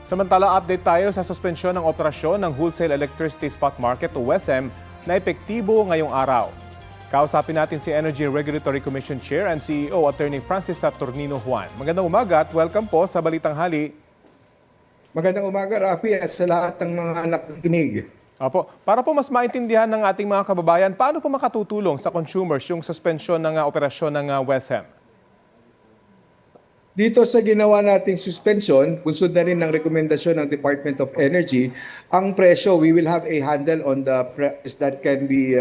Samantala, update tayo sa suspensyon ng operasyon ng Wholesale Electricity Spot Market o WESM na epektibo ngayong araw. Kausapin natin si Energy Regulatory Commission Chair and CEO Attorney Francis Saturnino Juan. Magandang umaga at welcome po sa Balitang Hali. Magandang umaga, Rafi, at sa lahat ng mga nakikinig. Opo, para po mas maintindihan ng ating mga kababayan, paano po makatutulong sa consumers yung suspensyon ng operasyon ng WESM? Dito sa ginawa nating suspension, bunsod na rin ng rekomendasyon ng Department of Energy, ang presyo, we will have a handle on the price that can be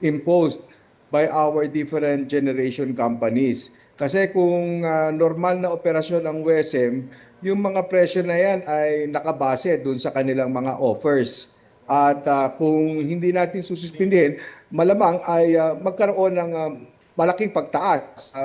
imposed by our different generation companies. Kasi kung normal na operasyon ang WESM, yung mga presyo na yan ay nakabase dun sa kanilang mga offers. At kung hindi natin sususpindihin, malamang ay magkaroon ng malaking pagtaas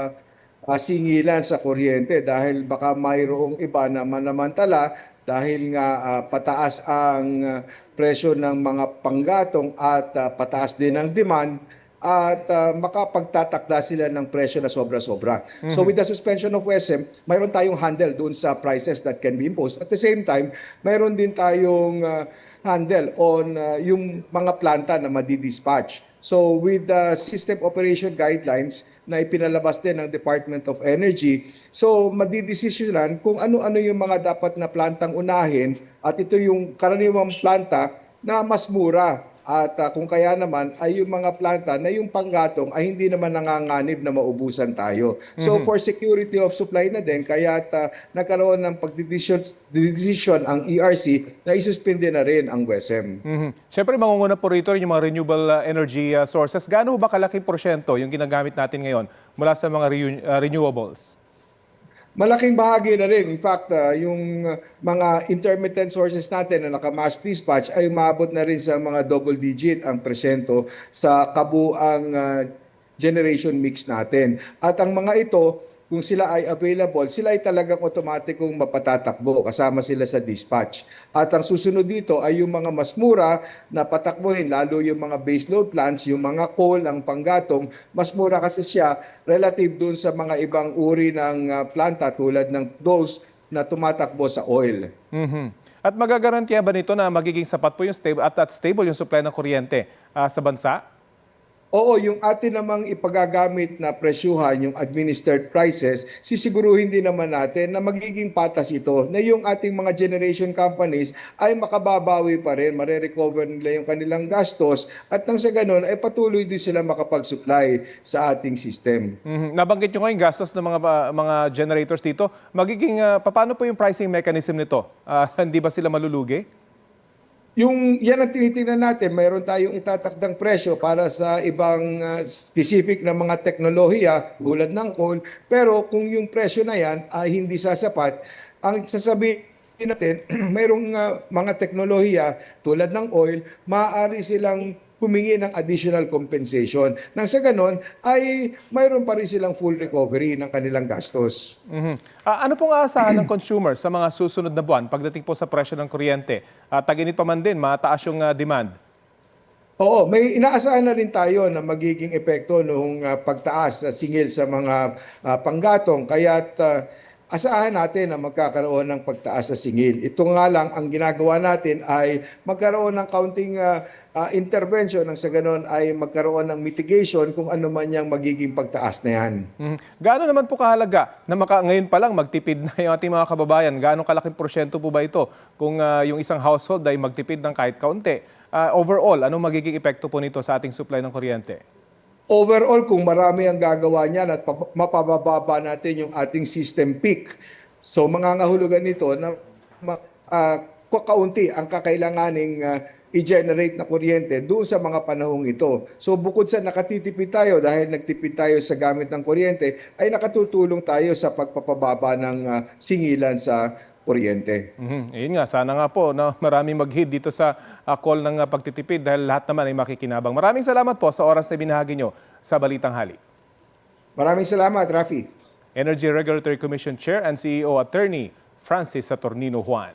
singilan sa kuryente dahil baka mayroong iba na manamantala dahil nga pataas ang presyo ng mga panggatong at pataas din ang demand at makapagtatakda sila ng presyo na sobra-sobra. So with the suspension of WESM, mayroon tayong handle doon sa prices that can be imposed. At the same time, mayroon din tayong handle on yung mga planta na madi-dispatch. So with the system operation guidelines na ipinalabas din ng Department of Energy, so madidesisyonan kung ano-ano yung mga dapat na plantang unahin at ito yung karaniwang planta na mas mura. At kung kaya naman ay yung mga planta na yung panggatong ay hindi naman nanganganib na maubusan tayo. So for security of supply na din, kaya nagkaroon ng pagdidesisyon ang ERC na isuspinde na rin ang WESM. Siyempre, mangunguna po rito yung mga renewable energy sources. Gaano ba kalaking porsyento yung ginagamit natin ngayon mula sa mga renewables? Malaking bahagi na rin. In fact, yung mga intermittent sources natin na naka-mass dispatch ay umabot na rin sa mga double digit ang presento sa kabuang generation mix natin. At ang mga ito, kung sila ay available, sila ay talagang otomatikong mapatatakbo kasama sila sa dispatch. At ang susunod dito ay yung mga mas mura na patakbuhin, lalo yung mga baseload plants, yung mga coal, ang panggatong, mas mura kasi siya relative dun sa mga ibang uri ng planta tulad ng those na tumatakbo sa oil. At magagarantiya ba nito na magiging sapat po yung stable at stable yung supply ng kuryente sa bansa? Oo, yung atin namang ipagagamit na presyuhan, yung administered prices, sisiguruhin din naman natin na magiging patas ito, na yung ating mga generation companies ay makababawi pa rin, marirecover nila yung kanilang gastos, at nang sa ganun ay patuloy din sila makapag-supply sa ating system. Nabanggit nyo ngayon gastos ng mga generators dito. Magiging, paano po yung pricing mechanism nito? Hindi ba sila malulugi? Yung yan ang tinitingnan natin, mayroon tayong itatakdang presyo para sa ibang specific na mga teknolohiya tulad ng coal. Pero kung yung presyo na yan ay hindi sasapat, ang sasabihin natin, mayroong mga teknolohiya tulad ng oil, maaari silang humingi ng additional compensation. Nang sa ganon, ay mayroon pa rin silang full recovery ng kanilang gastos. Ano pong aasahan ng consumer sa mga susunod na buwan pagdating po sa presyo ng kuryente? Tag-init pa man din, mataas yung demand. Oo, may inaasahan na rin tayo na magiging epekto noong pagtaas sa singil sa mga panggatong. Kaya't asahan natin na magkakaroon ng pagtaas sa singil. Ito nga lang, ang ginagawa natin ay magkaroon ng kaunting intervention nang sa ganon ay magkaroon ng mitigation kung ano man yung magiging pagtaas na yan. Gaano naman po kahalaga na ngayon pa lang magtipid na yung ating mga kababayan? Gaano kalaking porsyento po ba ito kung yung isang household ay magtipid ng kahit kaunti? Overall, anong magiging epekto po nito sa ating supply ng kuryente? Overall, kung marami ang gagawa niyan at mapababa natin yung ating system peak, so mangangahulugan nito na kakaunti ang kakailanganing i-generate na kuryente doon sa mga panahong ito. So bukod sa nakatitipid tayo dahil nagtipid tayo sa gamit ng kuryente, ay nakatutulong tayo sa pagpapababa ng singilan sa kuryente. Ayun nga, sana nga po na maraming mag-heed dito sa call ng pagtitipid dahil lahat naman ay makikinabang. Maraming salamat po sa oras na binahagi nyo sa Balitang Hali. Maraming salamat, Rafi. Energy Regulatory Commission Chair and CEO Attorney Francis Saturnino Juan.